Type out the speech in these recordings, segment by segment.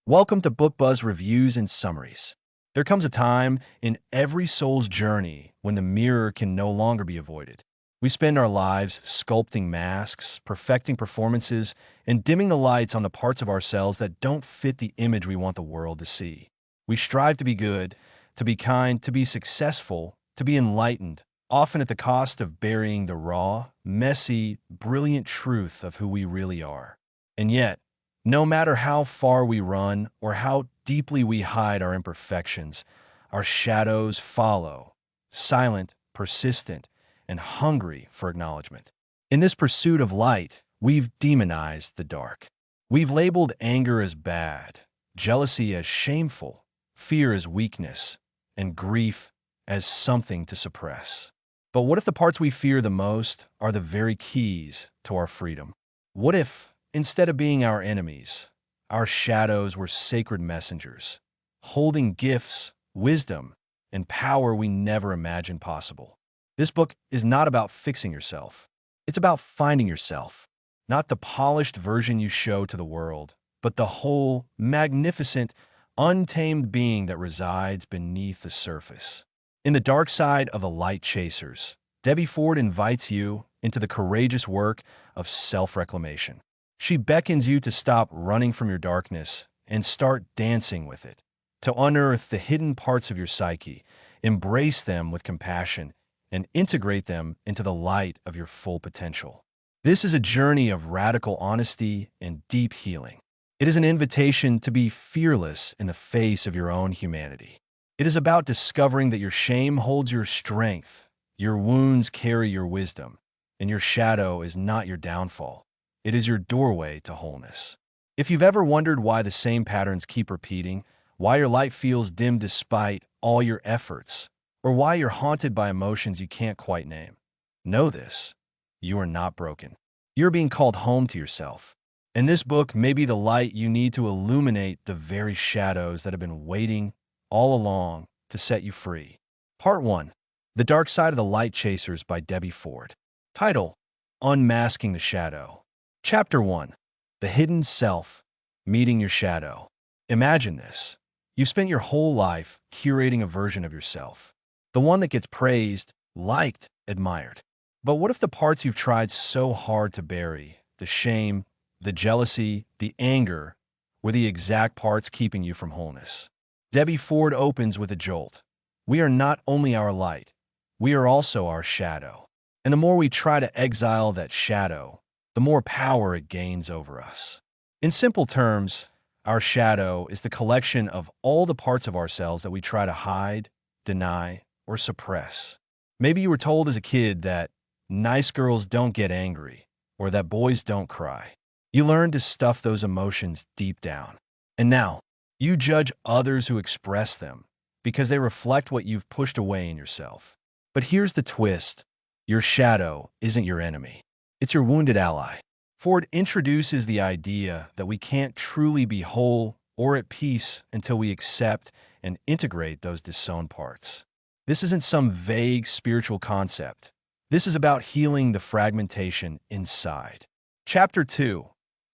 Welcome to Book Buzz Reviews and Summaries. There comes a time in every soul's journey when the mirror can no longer be avoided. We spend our lives sculpting masks, perfecting performances, and dimming the lights on the parts of ourselves that don't fit the image we want the world to see. We strive to be good, to be kind, to be successful, to be enlightened, often at the cost of burying the raw, messy, brilliant truth of who we really are. And yet, no matter how far we run or how deeply we hide our imperfections, our shadows follow, silent, persistent, and hungry for acknowledgement. In this pursuit of light, we've demonized the dark. We've labeled anger as bad, jealousy as shameful, fear as weakness, and grief as something to suppress. But what if the parts we fear the most are the very keys to our freedom? What if, instead of being our enemies, our shadows were sacred messengers, holding gifts, wisdom, and power we never imagined possible? This book is not about fixing yourself. It's about finding yourself, not the polished version you show to the world, but the whole, magnificent, untamed being that resides beneath the surface. In the dark side of the light chasers, Debbie Ford invites you into the courageous work of self-reclamation. She beckons you to stop running from your darkness and start dancing with it, to unearth the hidden parts of your psyche, embrace them with compassion, and integrate them into the light of your full potential. This is a journey of radical honesty and deep healing. It is an invitation to be fearless in the face of your own humanity. It is about discovering that your shame holds your strength, your wounds carry your wisdom, and your shadow is not your downfall. It is your doorway to wholeness. If you've ever wondered why the same patterns keep repeating, why your light feels dim despite all your efforts, or why you're haunted by emotions you can't quite name, know this: you are not broken. You're being called home to yourself. And this book may be the light you need to illuminate the very shadows that have been waiting all along to set you free. Part 1. The Dark Side of the Light Chasers by Debbie Ford. Title: Unmasking the Shadow. Chapter 1. The Hidden Self, Meeting Your Shadow. Imagine this. You've spent your whole life curating a version of yourself, the one that gets praised, liked, admired. But what if the parts you've tried so hard to bury, the shame, the jealousy, the anger, were the exact parts keeping you from wholeness? Debbie Ford opens with a jolt. We are not only our light, we are also our shadow. And the more we try to exile that shadow, the more power it gains over us. In simple terms, our shadow is the collection of all the parts of ourselves that we try to hide, deny, or suppress. Maybe you were told as a kid that nice girls don't get angry, or that boys don't cry. You learned to stuff those emotions deep down. And now, you judge others who express them because they reflect what you've pushed away in yourself. But here's the twist: your shadow isn't your enemy. It's your wounded ally. Ford introduces the idea that we can't truly be whole or at peace until we accept and integrate those disowned parts. This isn't some vague spiritual concept. This is about healing the fragmentation inside. Chapter 2.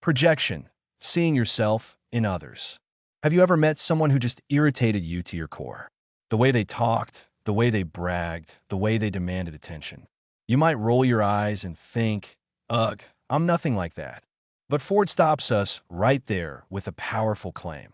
Projection: Seeing Yourself in Others. Have you ever met someone who just irritated you to your core? The way they talked, the way they bragged, the way they demanded attention. You might roll your eyes and think, ugh, I'm nothing like that. But Ford stops us right there with a powerful claim.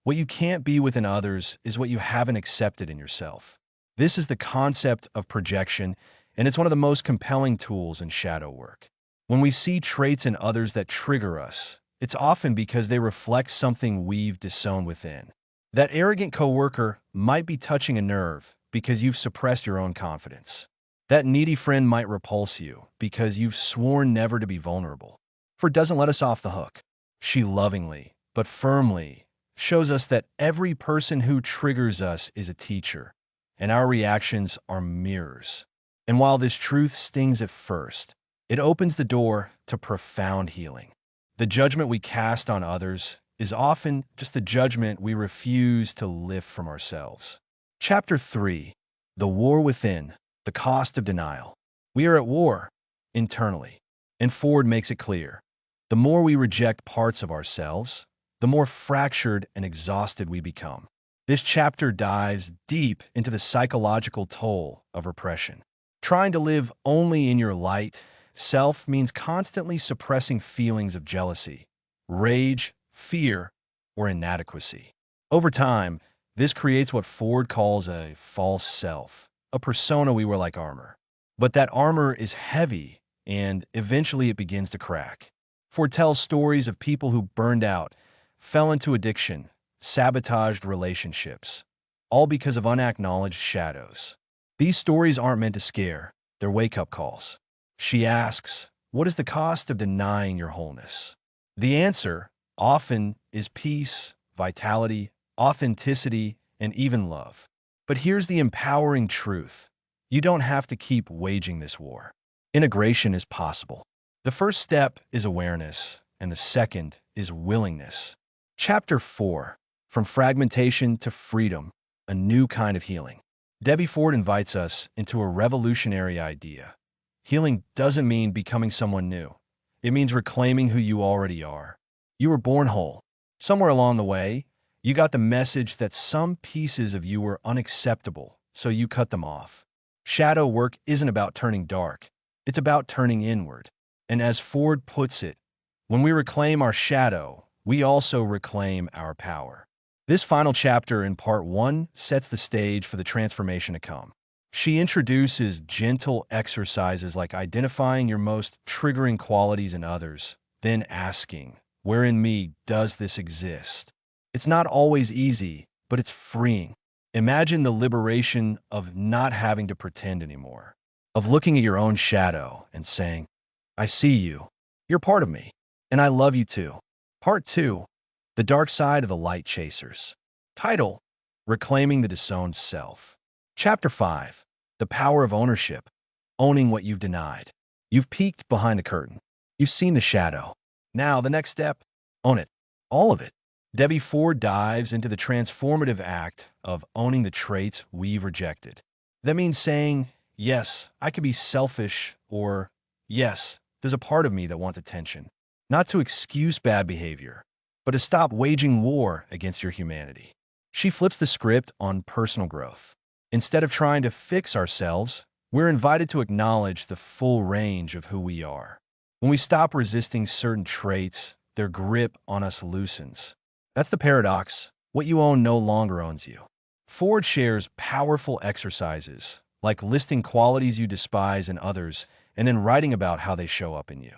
What you can't be within others is what you haven't accepted in yourself. This is the concept of projection, and it's one of the most compelling tools in shadow work. When we see traits in others that trigger us, it's often because they reflect something we've disowned within. That arrogant coworker might be touching a nerve because you've suppressed your own confidence. That needy friend might repulse you because you've sworn never to be vulnerable. Ford doesn't let us off the hook. She lovingly, but firmly, shows us that every person who triggers us is a teacher, and our reactions are mirrors. And while this truth stings at first, it opens the door to profound healing. The judgment we cast on others is often just the judgment we refuse to lift from ourselves. Chapter 3. The War Within. The Cost of Denial. We are at war, internally, and Ford makes it clear. The more we reject parts of ourselves, the more fractured and exhausted we become. This chapter dives deep into the psychological toll of repression. Trying to live only in your light self means constantly suppressing feelings of jealousy, rage, fear, or inadequacy. Over time, this creates what Ford calls a false self, a persona we wear like armor. But that armor is heavy, and eventually it begins to crack. Ford tells stories of people who burned out, fell into addiction, sabotaged relationships, all because of unacknowledged shadows. These stories aren't meant to scare, they're wake-up calls. She asks, what is the cost of denying your wholeness? The answer, often, is peace, vitality, authenticity, and even love. But here's the empowering truth. You don't have to keep waging this war. Integration is possible. The first step is awareness, and the second is willingness. Chapter 4, From Fragmentation to Freedom, a New Kind of Healing. Debbie Ford invites us into a revolutionary idea. Healing doesn't mean becoming someone new. It means reclaiming who you already are. You were born whole. Somewhere along the way, you got the message that some pieces of you were unacceptable, so you cut them off. Shadow work isn't about turning dark. It's about turning inward. And as Ford puts it, when we reclaim our shadow, we also reclaim our power. This final chapter in part 1 sets the stage for the transformation to come. She introduces gentle exercises like identifying your most triggering qualities in others, then asking, where in me does this exist? It's not always easy, but it's freeing. Imagine the liberation of not having to pretend anymore, of looking at your own shadow and saying, I see you, you're part of me, and I love you too. Part 2, The Dark Side of the Light Chasers. Title, Reclaiming the Disowned Self. Chapter 5, The Power of Ownership, Owning What You've Denied. You've peeked behind the curtain. You've seen the shadow. Now, the next step, own it. All of it. Debbie Ford dives into the transformative act of owning the traits we've rejected. That means saying, yes, I could be selfish, or yes, there's a part of me that wants attention. Not to excuse bad behavior, but to stop waging war against your humanity. She flips the script on personal growth. Instead of trying to fix ourselves, we're invited to acknowledge the full range of who we are. When we stop resisting certain traits, their grip on us loosens. That's the paradox. What you own no longer owns you. Ford shares powerful exercises, like listing qualities you despise in others and then writing about how they show up in you.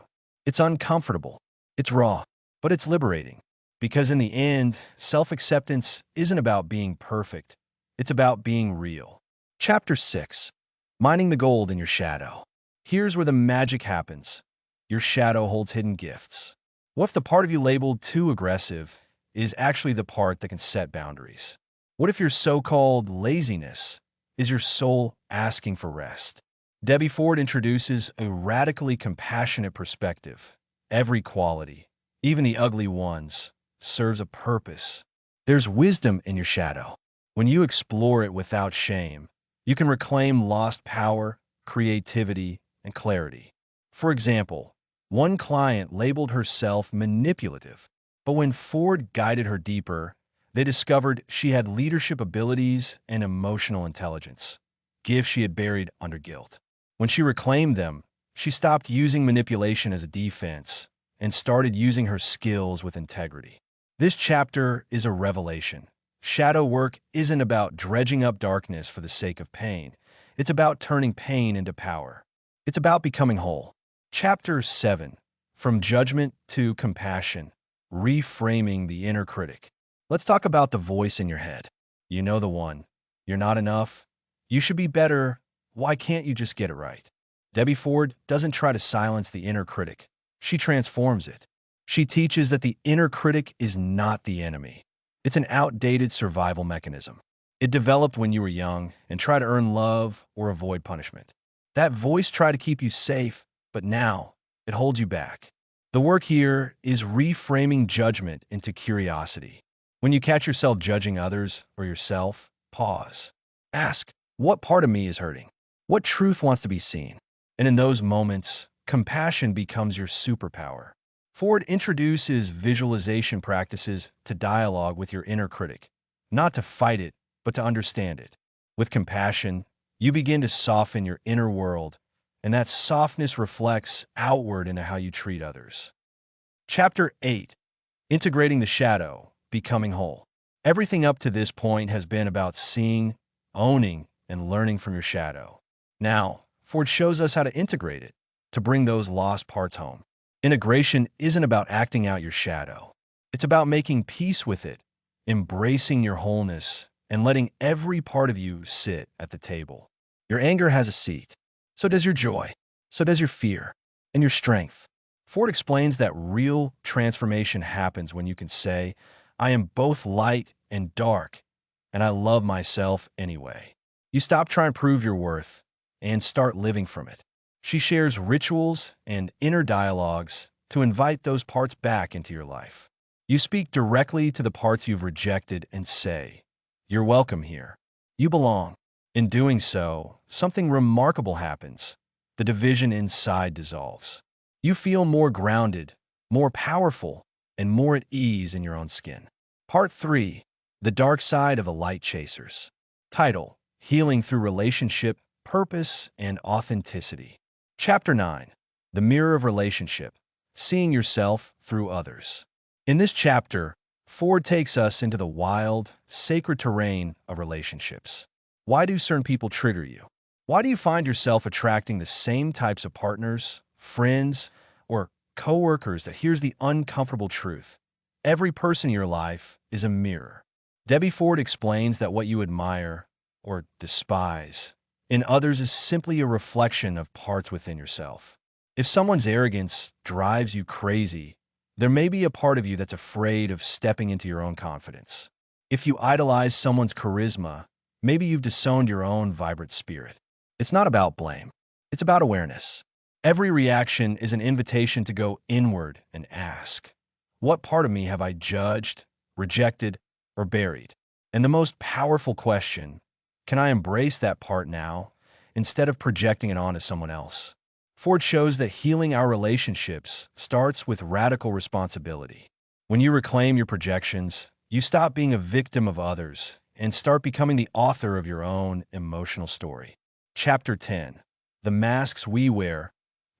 It's uncomfortable, it's raw, but it's liberating. Because in the end, self-acceptance isn't about being perfect. It's about being real. Chapter 6, Mining the Gold in Your Shadow. Here's where the magic happens. Your shadow holds hidden gifts. What if the part of you labeled too aggressive is actually the part that can set boundaries? What if your so-called laziness is your soul asking for rest? Debbie Ford introduces a radically compassionate perspective. Every quality, even the ugly ones, serves a purpose. There's wisdom in your shadow. When you explore it without shame, you can reclaim lost power, creativity, and clarity. For example, one client labeled herself manipulative, but when Ford guided her deeper, they discovered she had leadership abilities and emotional intelligence, gifts she had buried under guilt. When she reclaimed them, she stopped using manipulation as a defense and started using her skills with integrity. This chapter is a revelation. Shadow work isn't about dredging up darkness for the sake of pain. It's about turning pain into power. It's about becoming whole. Chapter 7, From Judgment to Compassion, Reframing the Inner Critic. Let's talk about the voice in your head. You know the one. You're not enough. You should be better. Why can't you just get it right? Debbie Ford doesn't try to silence the inner critic. She transforms it. She teaches that the inner critic is not the enemy. It's an outdated survival mechanism. It developed when you were young and tried to earn love or avoid punishment. That voice tried to keep you safe, but now it holds you back. The work here is reframing judgment into curiosity. When you catch yourself judging others or yourself, pause. Ask, what part of me is hurting? What truth wants to be seen? And in those moments, compassion becomes your superpower. Ford introduces visualization practices to dialogue with your inner critic, not to fight it, but to understand it. With compassion, you begin to soften your inner world, and that softness reflects outward into how you treat others. Chapter 8: Integrating the Shadow, Becoming Whole. Everything up to this point has been about seeing, owning, and learning from your shadow. Now, Ford shows us how to integrate it, to bring those lost parts home. Integration isn't about acting out your shadow. It's about making peace with it, embracing your wholeness, and letting every part of you sit at the table. Your anger has a seat. So does your joy. So does your fear and your strength. Ford explains that real transformation happens when you can say, I am both light and dark, and I love myself anyway. You stop trying to prove your worth and start living from it. She shares rituals and inner dialogues to invite those parts back into your life. You speak directly to the parts you've rejected and say, you're welcome here. You belong. In doing so, something remarkable happens. The division inside dissolves. You feel more grounded, more powerful, and more at ease in your own skin. Part 3: The Dark Side of the Light Chasers. Title: Healing Through Relationship, Purpose, and Authenticity. Chapter 9: The Mirror of Relationship, Seeing Yourself Through Others. In this chapter, Ford takes us into the wild, sacred terrain of relationships. Why do certain people trigger you? Why do you find yourself attracting the same types of partners, friends, or coworkers? That here's the uncomfortable truth. Every person in your life is a mirror. Debbie Ford explains that what you admire or despise in others is simply a reflection of parts within yourself. If someone's arrogance drives you crazy, there may be a part of you that's afraid of stepping into your own confidence. If you idolize someone's charisma, maybe you've disowned your own vibrant spirit. It's not about blame. It's about awareness. Every reaction is an invitation to go inward and ask, what part of me have I judged, rejected, or buried? And the most powerful question, can I embrace that part now instead of projecting it onto someone else? Ford shows that healing our relationships starts with radical responsibility. When you reclaim your projections, you stop being a victim of others and start becoming the author of your own emotional story. Chapter 10: The Masks We Wear,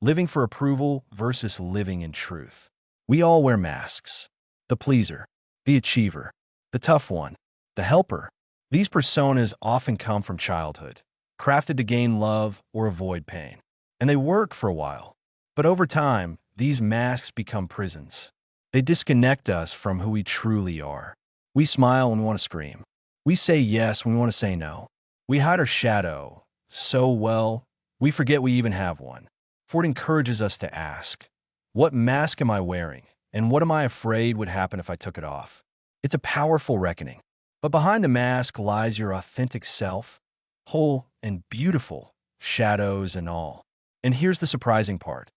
Living for Approval versus Living in Truth. We all wear masks. The pleaser, the achiever, the tough one, the helper. These personas often come from childhood, crafted to gain love or avoid pain. And they work for a while. But over time, these masks become prisons. They disconnect us from who we truly are. We smile when we want to scream. We say yes when we want to say no. We hide our shadow so well, we forget we even have one. Ford encourages us to ask, what mask am I wearing? And what am I afraid would happen if I took it off? It's a powerful reckoning. But behind the mask lies your authentic self, whole and beautiful, shadows and all. And here's the surprising part.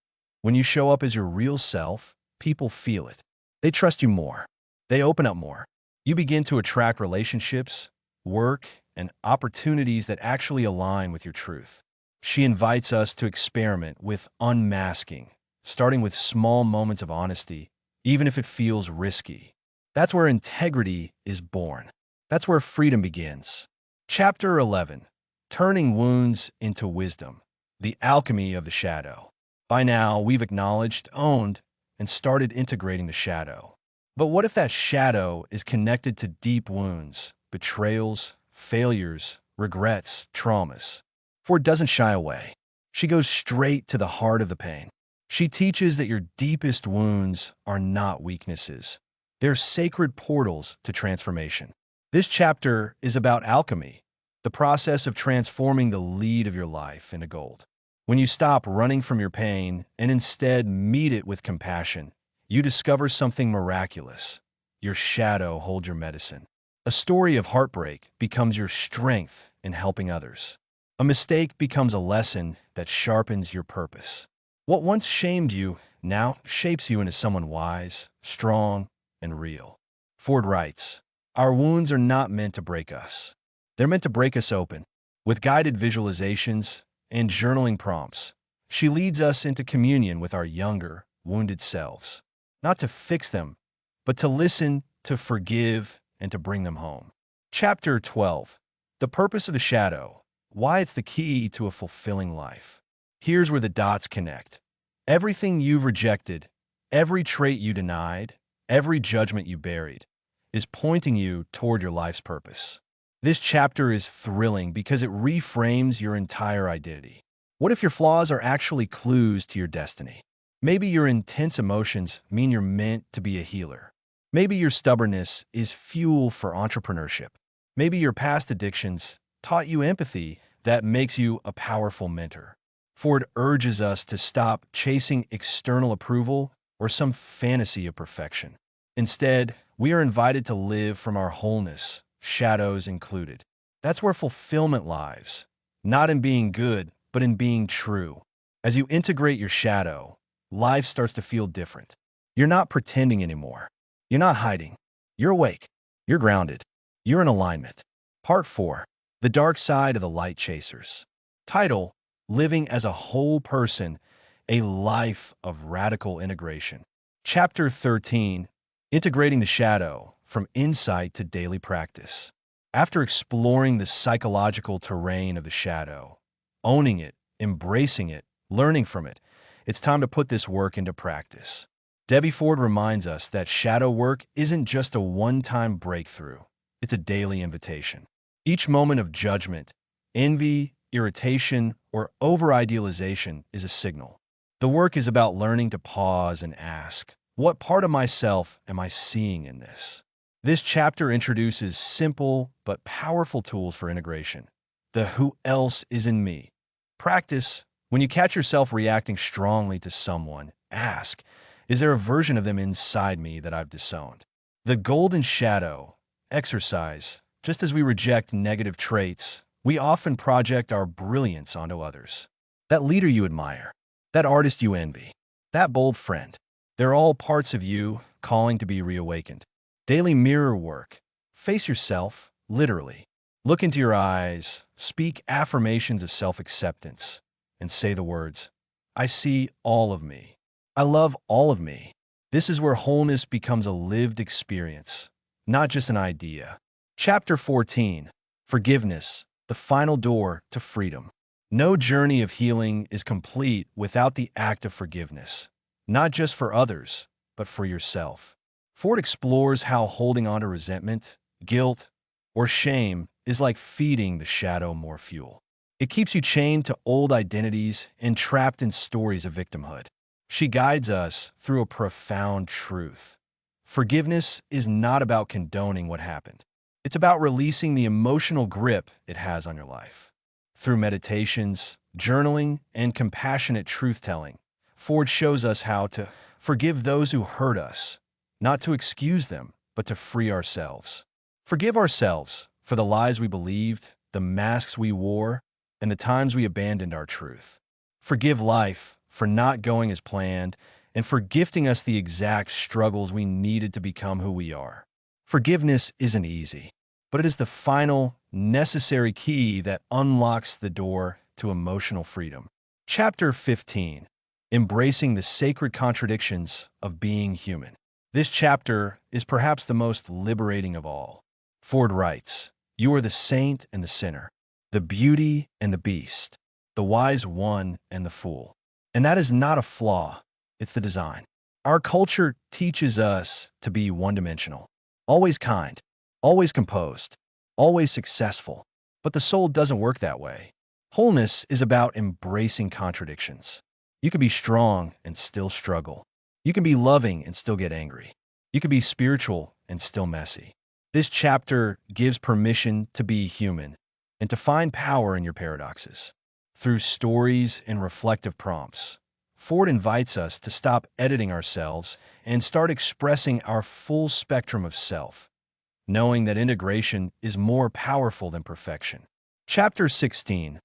When you show up as your real self, people feel it. They trust you more. They open up more. You begin to attract relationships, work, and opportunities that actually align with your truth. She invites us to experiment with unmasking, starting with small moments of honesty, even if it feels risky. That's where integrity is born. That's where freedom begins. Chapter 11: Turning Wounds into Wisdom, The Alchemy of the Shadow. By now, we've acknowledged, owned, and started integrating the shadow. But what if that shadow is connected to deep wounds, betrayals, failures, regrets, traumas? Ford doesn't shy away. She goes straight to the heart of the pain. She teaches that your deepest wounds are not weaknesses. They're sacred portals to transformation. This chapter is about alchemy, the process of transforming the lead of your life into gold. When you stop running from your pain and instead meet it with compassion, you discover something miraculous. Your shadow holds your medicine. A story of heartbreak becomes your strength in helping others. A mistake becomes a lesson that sharpens your purpose. What once shamed you now shapes you into someone wise, strong, and real. Ford writes, our wounds are not meant to break us. They're meant to break us open. With guided visualizations and journaling prompts, she leads us into communion with our younger, wounded selves. not to fix them, but to listen, to forgive, and to bring them home. Chapter 12. The Purpose of the Shadow. Why it's the key to a fulfilling life. Here's where the dots connect. Everything you've rejected, every trait you denied, every judgment you buried, is pointing you toward your life's purpose. This chapter is thrilling because it reframes your entire identity. What if your flaws are actually clues to your destiny? Maybe your intense emotions mean you're meant to be a healer. Maybe your stubbornness is fuel for entrepreneurship. Maybe your past addictions taught you empathy that makes you a powerful mentor. Ford urges us to stop chasing external approval or some fantasy of perfection. Instead, we are invited to live from our wholeness, shadows included. That's where fulfillment lies, not in being good, but in being true. As you integrate your shadow, life starts to feel different. You're not pretending anymore. You're not hiding. You're awake. You're grounded. You're in alignment. Part 4. The Dark Side of the Light Chasers. Title: Living as a Whole Person, a Life of Radical Integration. Chapter 13. Integrating the Shadow, from Insight to Daily Practice. After exploring the psychological terrain of the shadow, owning it, embracing it, learning from it, it's time to put this work into practice. Debbie Ford reminds us that shadow work isn't just a one-time breakthrough, it's a daily invitation. Each moment of judgment, envy, irritation, or over-idealization is a signal. The work is about learning to pause and ask, what part of myself am I seeing in this? This chapter introduces simple but powerful tools for integration. The who else is in me. Practice: when you catch yourself reacting strongly to someone, ask, is there a version of them inside me that I've disowned? The golden shadow. Exercise: just as we reject negative traits, we often project our brilliance onto others. That leader you admire, that artist you envy, that bold friend, they're all parts of you calling to be reawakened. Daily mirror work. Face yourself, literally. Look into your eyes, speak affirmations of self-acceptance, and say the words, I see all of me. I love all of me. This is where wholeness becomes a lived experience, not just an idea. Chapter 14. Forgiveness, the final door to freedom. No journey of healing is complete without the act of forgiveness, not just for others, but for yourself. Ford explores how holding on to resentment, guilt, or shame is like feeding the shadow more fuel. It keeps you chained to old identities and trapped in stories of victimhood. She guides us through a profound truth. Forgiveness is not about condoning what happened. It's about releasing the emotional grip it has on your life. Through meditations, journaling, and compassionate truth-telling, Ford shows us how to forgive those who hurt us, not to excuse them, but to free ourselves. Forgive ourselves for the lies we believed, the masks we wore, and the times we abandoned our truth. Forgive life for not going as planned and for gifting us the exact struggles we needed to become who we are. Forgiveness isn't easy, but it is the final, necessary key that unlocks the door to emotional freedom. Chapter 15. Embracing the Sacred Contradictions of Being Human. This chapter is perhaps the most liberating of all. Ford writes, you are the saint and the sinner, the beauty and the beast, the wise one and the fool. And that is not a flaw, it's the design. Our culture teaches us to be one-dimensional, always kind, always composed, always successful. But the soul doesn't work that way. Wholeness is about embracing contradictions. You can be strong and still struggle. You can be loving and still get angry. You can be spiritual and still messy. This chapter gives permission to be human and to find power in your paradoxes. Through stories and reflective prompts, Ford invites us to stop editing ourselves and start expressing our full spectrum of self, knowing that integration is more powerful than perfection. Chapter 16.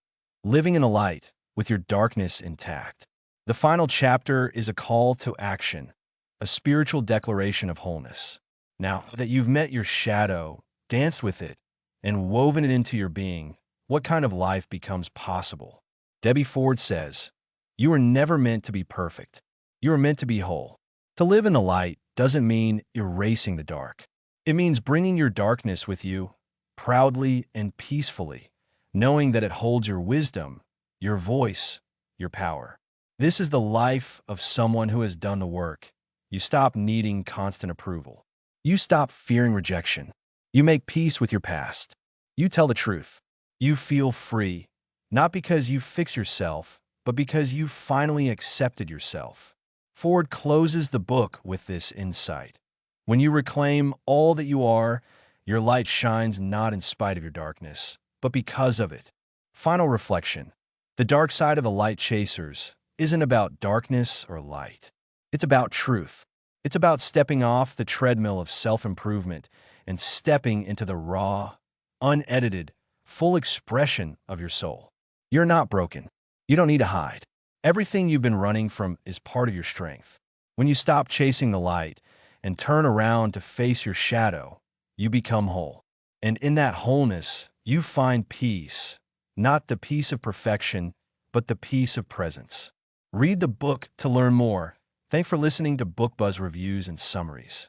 Living in the light with your darkness intact. The final chapter is a call to action, a spiritual declaration of wholeness. Now that you've met your shadow, danced with it, and woven it into your being, what kind of life becomes possible? Debbie Ford says, you were never meant to be perfect. You were meant to be whole. To live in the light doesn't mean erasing the dark. It means bringing your darkness with you, proudly and peacefully, knowing that it holds your wisdom, your voice, your power. This is the life of someone who has done the work. You stop needing constant approval. You stop fearing rejection. You make peace with your past. You tell the truth. You feel free, not because you fix yourself, but because you finally accepted yourself. Ford closes the book with this insight. When you reclaim all that you are, your light shines not in spite of your darkness, but because of it. Final reflection. The dark side of the light chasers isn't about darkness or light. It's about truth. It's about stepping off the treadmill of self-improvement and stepping into the raw, unedited, full expression of your soul. You're not broken. You don't need to hide. Everything you've been running from is part of your strength. When you stop chasing the light and turn around to face your shadow, you become whole. And in that wholeness, you find peace, not the peace of perfection, but the peace of presence. Read the book to learn more. Thanks for listening to Book Buzz Reviews and Summaries.